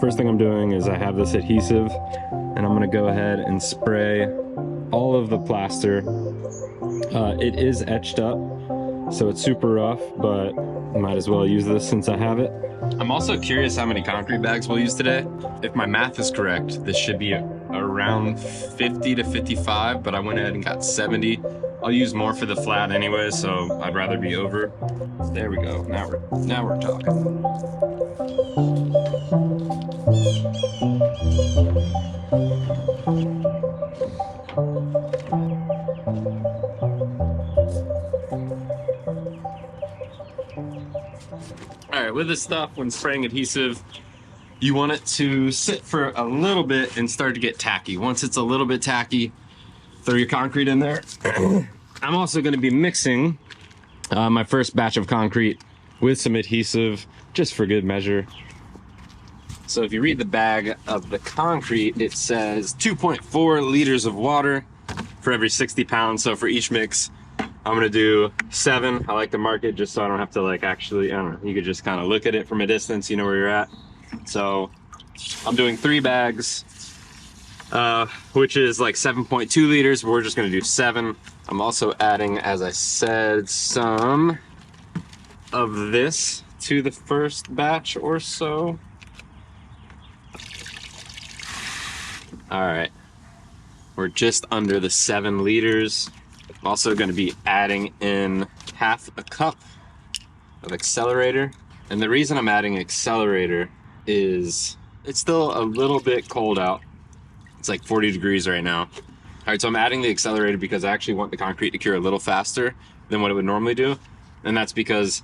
first thing I'm doing is I have this adhesive and I'm gonna go ahead and spray all of the plaster. It is etched up, so it's super rough, but might as well use this since I have it. I'm also curious how many concrete bags we'll use today. If my math is correct, this should be around 50 to 55, but I went ahead and got 70. I'll use more for the flat anyway, so I'd rather be over. There we go. Now we're talking. All right, with this stuff, when spraying adhesive, you want it to sit for a little bit and start to get tacky. Once it's a little bit tacky, throw your concrete in there. I'm also going to be mixing my first batch of concrete with some adhesive, just for good measure. So if you read the bag of the concrete, it says 2.4 liters of water for every 60 pounds. So for each mix, I'm gonna do 7. I like to mark it just so I don't have to like actually, I don't know, you could just kind of look at it from a distance, you know where you're at. So I'm doing 3 bags, which is like 7.2 liters, but we're just gonna do 7. I'm also adding, as I said, some of this to the first batch or so. All right, we're just under the 7 liters. I'm also going to be adding in half a cup of accelerator. And the reason I'm adding accelerator is it's still a little bit cold out. It's like 40 degrees right now. All right, so I'm adding the accelerator because I actually want the concrete to cure a little faster than what it would normally do. And that's because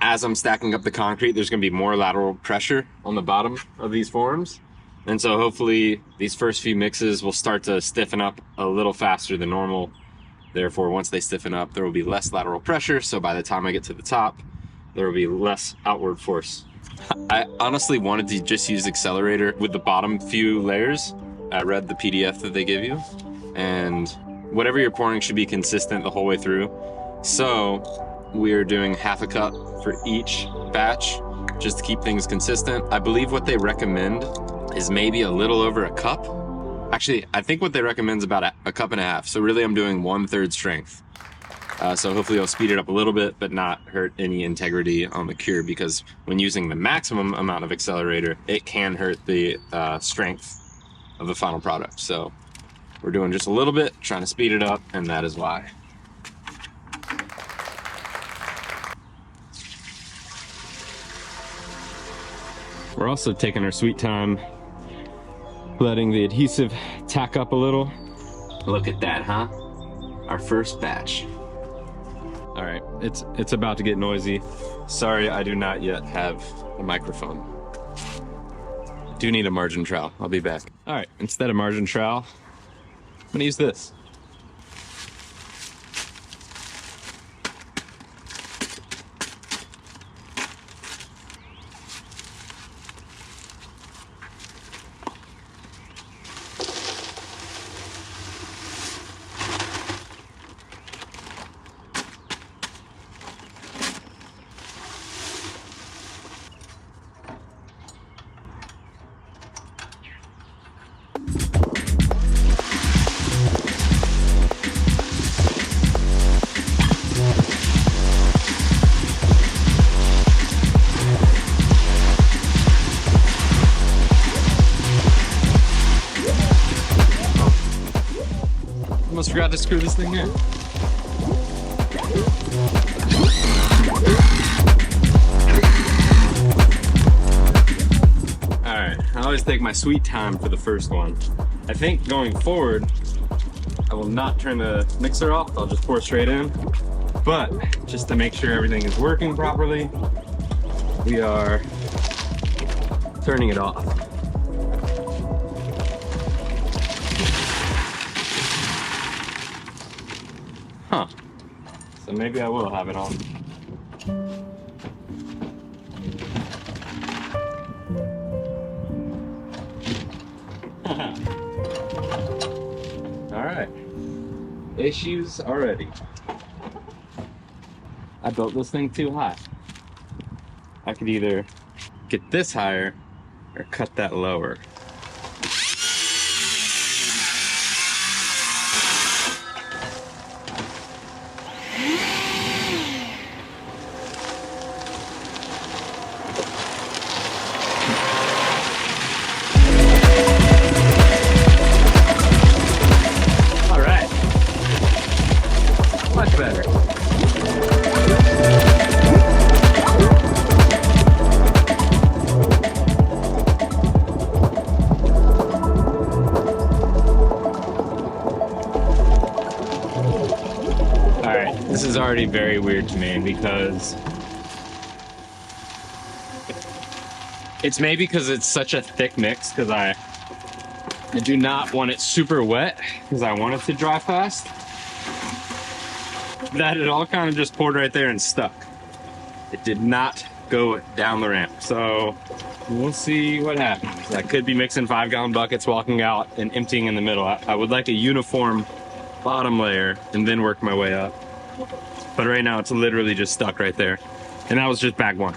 as I'm stacking up the concrete, there's going to be more lateral pressure on the bottom of these forms. And so hopefully these first few mixes will start to stiffen up a little faster than normal. Therefore, once they stiffen up, there will be less lateral pressure. So by the time I get to the top, there will be less outward force. I honestly wanted to just use accelerator with the bottom few layers. I read the PDF that they give you, and whatever you're pouring should be consistent the whole way through. So we're doing half a cup for each batch just to keep things consistent. I believe what they recommend is maybe a little over a cup. Actually, I think what they recommend is about a cup and a half. So really I'm doing 1/3 strength. So hopefully I'll speed it up a little bit, but not hurt any integrity on the cure, because when using the maximum amount of accelerator, it can hurt the strength of the final product. So we're doing just a little bit, trying to speed it up, and that is why. We're also taking our sweet time, letting the adhesive tack up a little. Look at that, huh? Our first batch. All right, it's about to get noisy. Sorry, I do not yet have a microphone. I do need a margin trowel. I'll be back. All right, instead of margin trowel, I'm gonna use this. Almost forgot to screw this thing in. Alright, I always take my sweet time for the first one. I think going forward, I will not turn the mixer off, I'll just pour straight in. But just to make sure everything is working properly, we are turning it off. Huh. So maybe I will have it on. All right. Issues already. I built this thing too high. I could either get this higher or cut that lower. All right, much better. This is already very weird to me because it's maybe because it's such a thick mix, because I do not want it super wet because I want it to dry fast, that it all kind of just poured right there and stuck. It did not go down the ramp. So we'll see what happens. I could be mixing 5-gallon buckets, walking out and emptying in the middle. I would like a uniform bottom layer and then work my way up. But right now it's literally just stuck right there. And that was just bag one.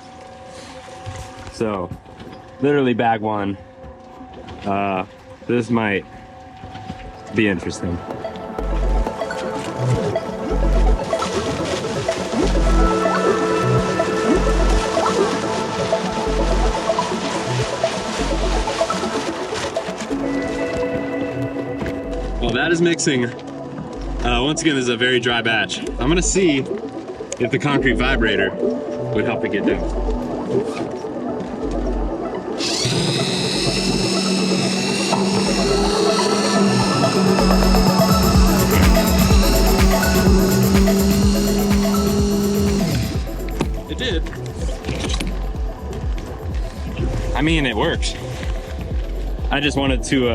So literally bag one. This might be interesting. Well, that is mixing. Once again, this is a very dry batch. I'm gonna see if the concrete vibrator would help it get down. It did. I mean, it works. I just wanted to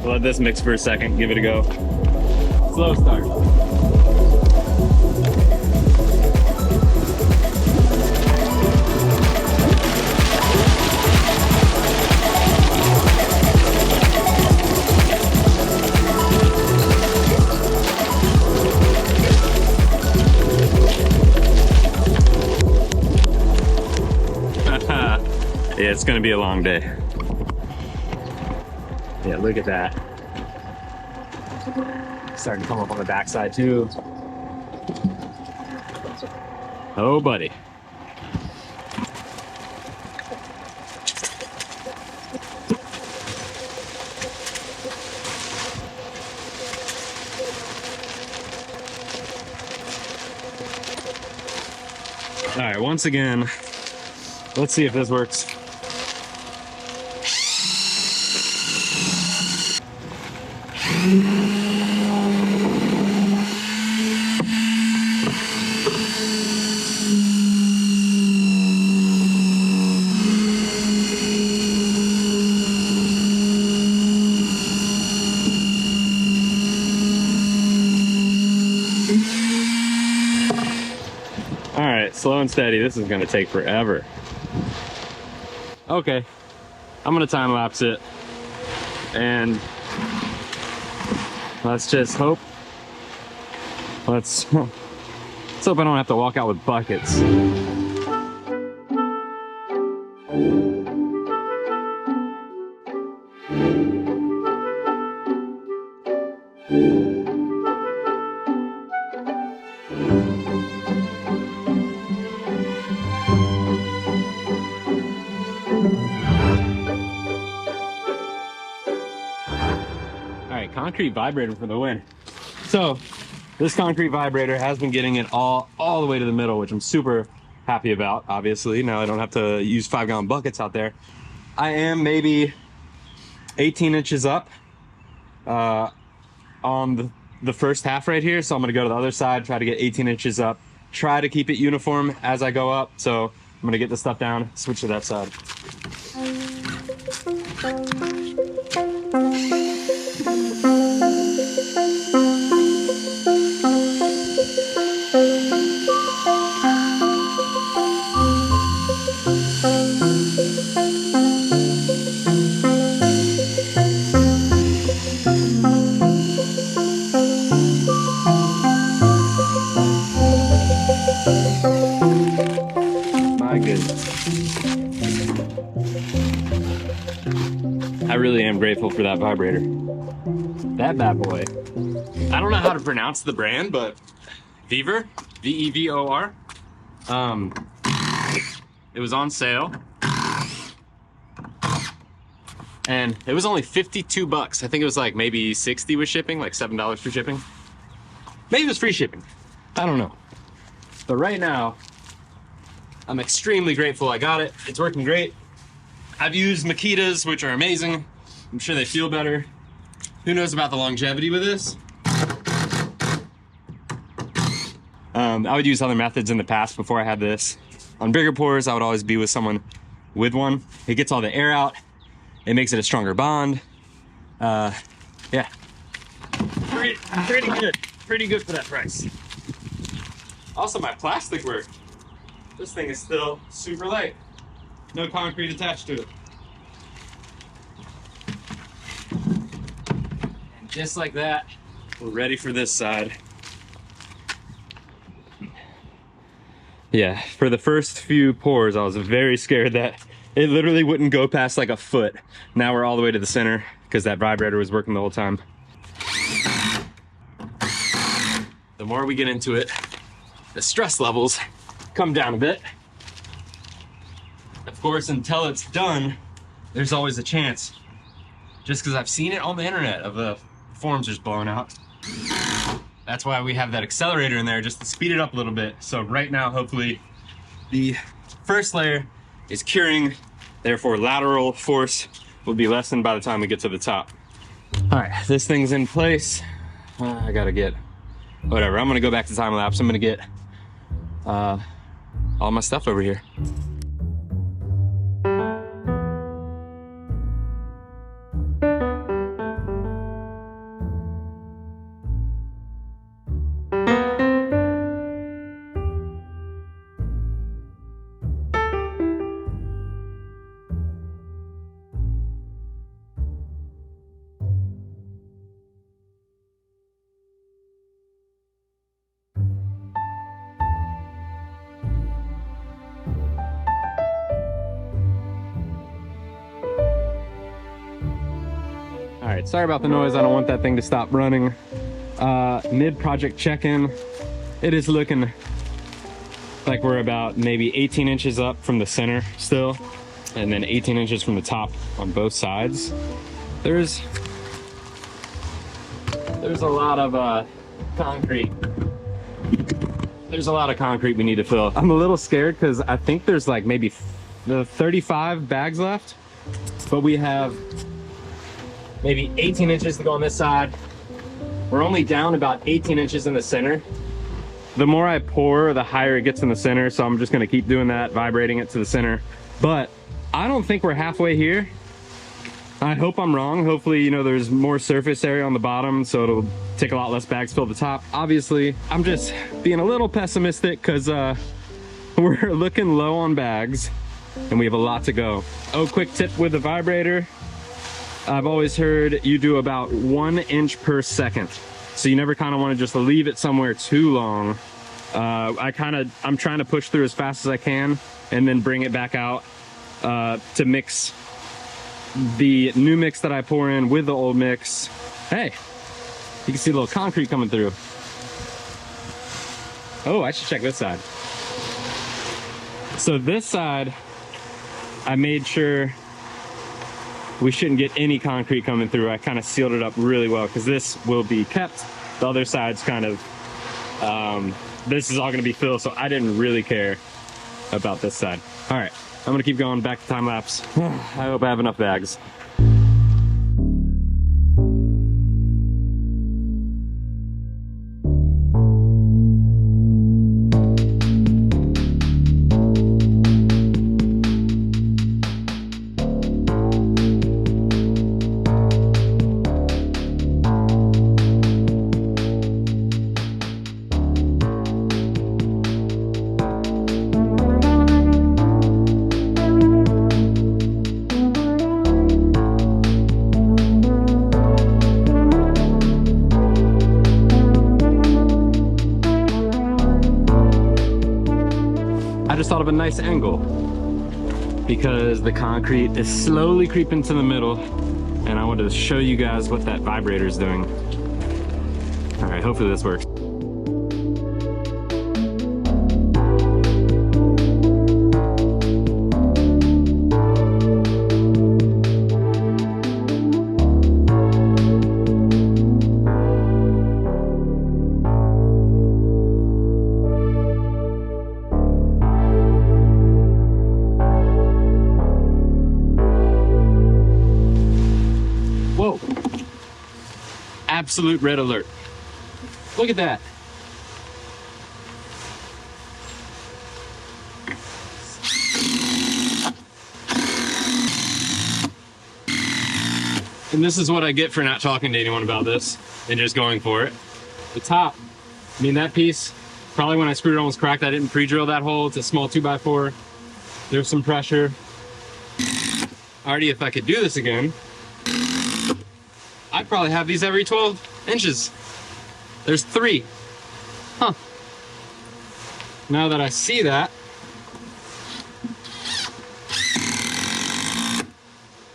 let this mix for a second, give it a go. Slow start. Yeah, it's gonna be a long day. Yeah, look at that. Starting to come up on the backside too. Oh, buddy. All right, once again, let's see if this works. All right, slow and steady. This is gonna take forever. Okay, I'm gonna time lapse it, and let's just hope. Let's hope I don't have to walk out with buckets. Concrete vibrator for the win. So this concrete vibrator has been getting it all the way to the middle, which I'm super happy about. Obviously, now I don't have to use 5-gallon buckets out there. I am maybe 18 inches up on the first half right here, so I'm gonna go to the other side, try to get 18 inches up, try to keep it uniform as I go up. So I'm gonna get this stuff down, switch to that side. My goodness. I really am grateful for that vibrator. That bad boy. I don't know how to pronounce the brand, but Vevor, V-E-V-O-R. It was on sale. And it was only 52 bucks. I think it was like maybe 60 with shipping, like $7 for shipping. Maybe it was free shipping. I don't know. But right now, I'm extremely grateful I got it. It's working great. I've used Makitas, which are amazing. I'm sure they feel better. Who knows about the longevity with this? I would use other methods in the past before I had this. On bigger pours, I would always be with someone with one. It gets all the air out. It makes it a stronger bond. Yeah. Pretty good. Pretty good for that price. Also, my plastic work. This thing is still super light. No concrete attached to it. And just like that, we're ready for this side. Yeah, for the first few pours, I was very scared that it literally wouldn't go past like a foot. Now we're all the way to the center because that vibrator was working the whole time. The more we get into it, the stress levels come down a bit. Of course, until it's done, there's always a chance. Just because I've seen it on the internet of the forms just blowing out. That's why we have that accelerator in there, just to speed it up a little bit. So right now, hopefully, the first layer is curing, therefore lateral force will be lessened by the time we get to the top. All right, this thing's in place. I gotta get, whatever, I'm gonna go back to time lapse. I'm gonna get all my stuff over here. All right, sorry about the noise. I don't want that thing to stop running. Mid-project check-in. It is looking like we're about maybe 18 inches up from the center still, and then 18 inches from the top on both sides. There's a lot of concrete. There's a lot of concrete we need to fill. I'm a little scared because I think there's like maybe 35 bags left, but we have maybe 18 inches to go on this side. We're only down about 18 inches in the center. The more I pour, the higher it gets in the center, so I'm just gonna keep doing that, vibrating it to the center. But I don't think we're halfway here. I hope I'm wrong. Hopefully, you know, there's more surface area on the bottom, so it'll take a lot less bags to fill the top. Obviously, I'm just being a little pessimistic because we're looking low on bags and we have a lot to go. Oh, quick tip with the vibrator. I've always heard you do about 1 inch per second. So you never kind of want to just leave it somewhere too long. I'm trying to push through as fast as I can and then bring it back out to mix the new mix that I pour in with the old mix. Hey, you can see a little concrete coming through. Oh, I should check this side. So this side, I made sure we shouldn't get any concrete coming through. I kind of sealed it up really well because this will be kept. The other side's kind of, this is all gonna be filled, so I didn't really care about this side. All right, I'm gonna keep going back to time lapse. I hope I have enough bags. I just thought of a nice angle because the concrete is slowly creeping to the middle and I wanted to show you guys what that vibrator is doing. All right, hopefully this works. Whoa, absolute red alert. Look at that. And this is what I get for not talking to anyone about this and just going for it. The top, I mean, that piece, probably when I screwed it almost cracked. I didn't pre-drill that hole. It's a small 2x4. There's some pressure. Already, if I could do this again, I'd probably have these every 12 inches. There's 3. Huh. Now that I see that,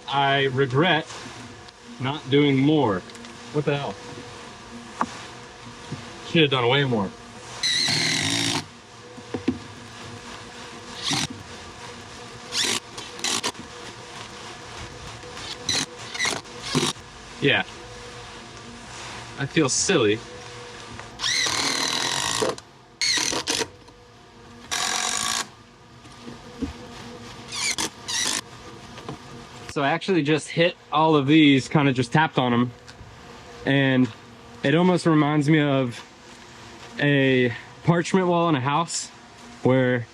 I regret not doing more. What the hell? Should have done way more. Yeah. I feel silly. So I actually just hit all of these, kind of just tapped on them. And it almost reminds me of a parchment wall in a house where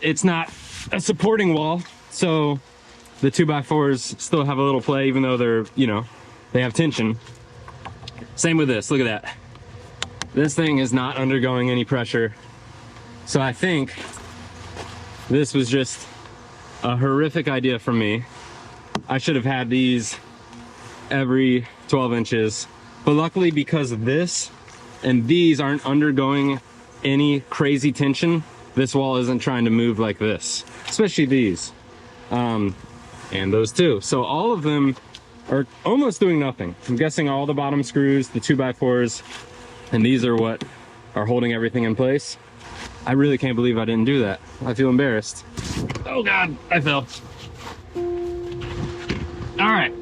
it's not a supporting wall. So the 2x4s still have a little play, even though they're, you know, they have tension. Same with this, look at that. This thing is not undergoing any pressure. So I think this was just a horrific idea from me. I should have had these every 12 inches. But luckily, because of this and these aren't undergoing any crazy tension, this wall isn't trying to move like this, especially these. And those two. So all of them are almost doing nothing. I'm guessing all the bottom screws, the 2x4s, and these are what are holding everything in place. I really can't believe I didn't do that. I feel embarrassed. Oh God, I fell. All right.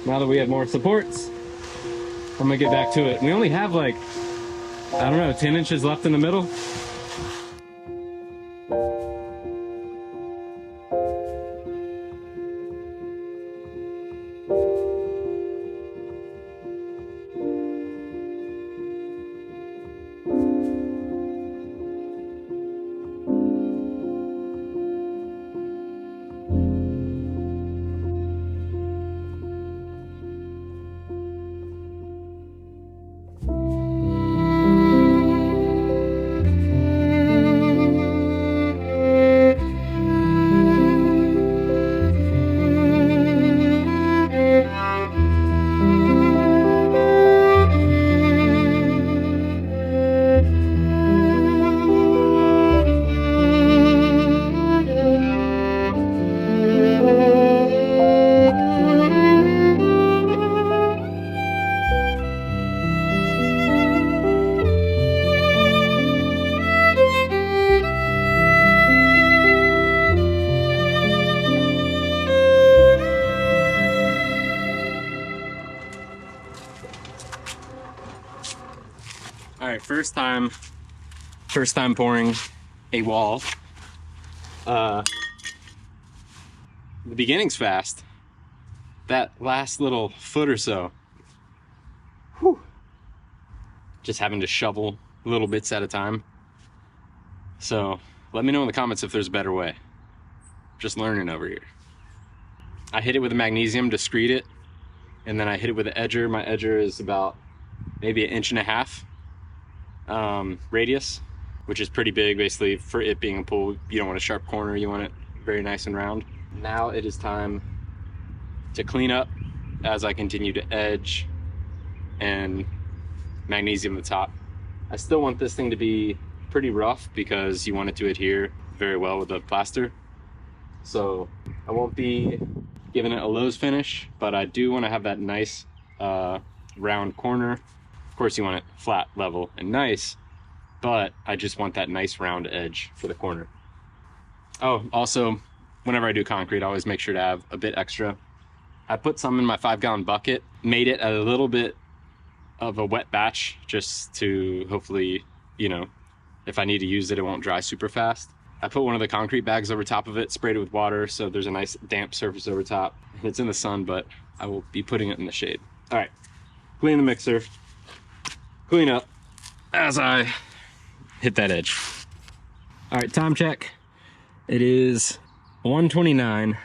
Now that we have more supports, I'm gonna get back to it. We only have like, I don't know, 10 inches left in the middle. All right, first time pouring a wall. The beginning's fast. That last little foot or so, whew, just having to shovel little bits at a time. So let me know in the comments if there's a better way. Just learning over here. I hit it with a magnesium to screed it, and then I hit it with an edger. My edger is about maybe 1.5 inch radius, which is pretty big. Basically, for it being a pool, you don't want a sharp corner, you want it very nice and round. Now it is time to clean up as I continue to edge and magnesium the top. I still want this thing to be pretty rough because you want it to adhere very well with the plaster. So I won't be giving it a Lowe's finish, but I do want to have that nice round corner. Of course you want it flat, level, and nice, but I just want that nice round edge for the corner. Oh, also, whenever I do concrete, I always make sure to have a bit extra. I put some in my 5-gallon bucket, made it a little bit of a wet batch just to hopefully, you know, if I need to use it, it won't dry super fast. I put one of the concrete bags over top of it, sprayed it with water, so there's a nice damp surface over top. It's in the sun, but I will be putting it in the shade. All right, clean the mixer, clean up as I hit that edge. All right, time check. It is 1:29.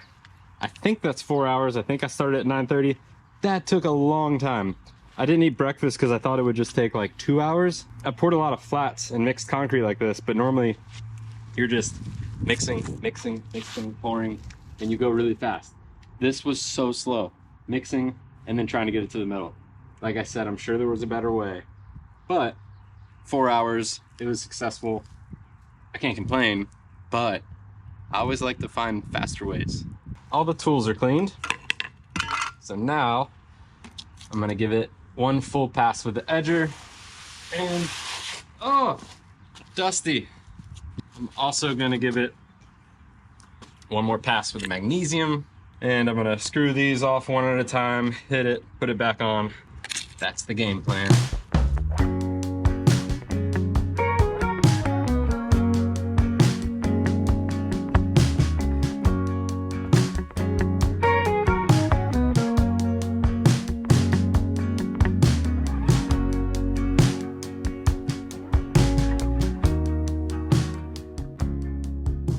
I think that's 4 hours. I think I started at 9:30. That took a long time. I didn't eat breakfast because I thought it would just take like 2 hours. I poured a lot of flats and mixed concrete like this, but normally you're just mixing, pouring, and you go really fast. This was so slow, mixing and then trying to get it to the middle. Like I said, I'm sure there was a better way, but 4 hours, it was successful. I can't complain, but I always like to find faster ways. All the tools are cleaned. So now I'm gonna give it one full pass with the edger, and oh, dusty. I'm also gonna give it one more pass with the magnesium, and I'm gonna screw these off one at a time, hit it, put it back on. That's the game plan.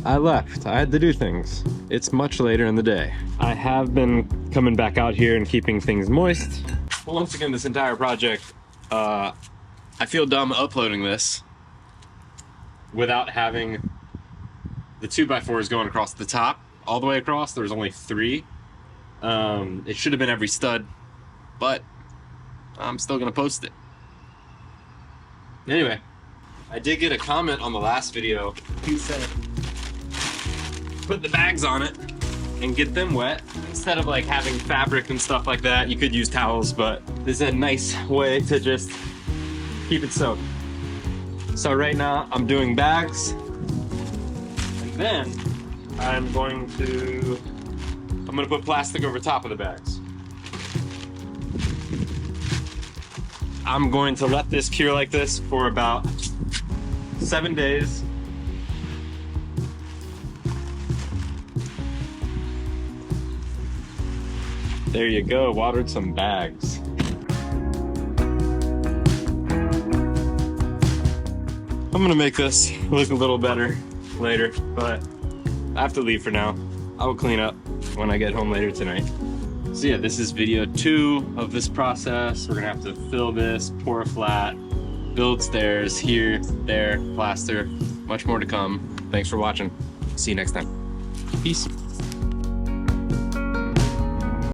I left. I had to do things. It's much later in the day. I have been coming back out here and keeping things moist. But once again, this entire project, I feel dumb uploading this without having the 2x4s going across the top, all the way across. There's only 3. It should have been every stud, but I'm still gonna post it. Anyway, I did get a comment on the last video. He said, put the bags on it and get them wet. Instead of like having fabric and stuff like that, you could use towels, but this is a nice way to just keep it soaked. So right now I'm doing bags, and then I'm gonna put plastic over top of the bags. I'm going to let this cure like this for about 7 days. There you go, watered some bags. I'm gonna make this look a little better later, but I have to leave for now. I will clean up when I get home later tonight. So yeah, this is video 2 of this process. We're gonna have to fill this, pour a flat, build stairs here, there, plaster. Much more to come. Thanks for watching. See you next time. Peace.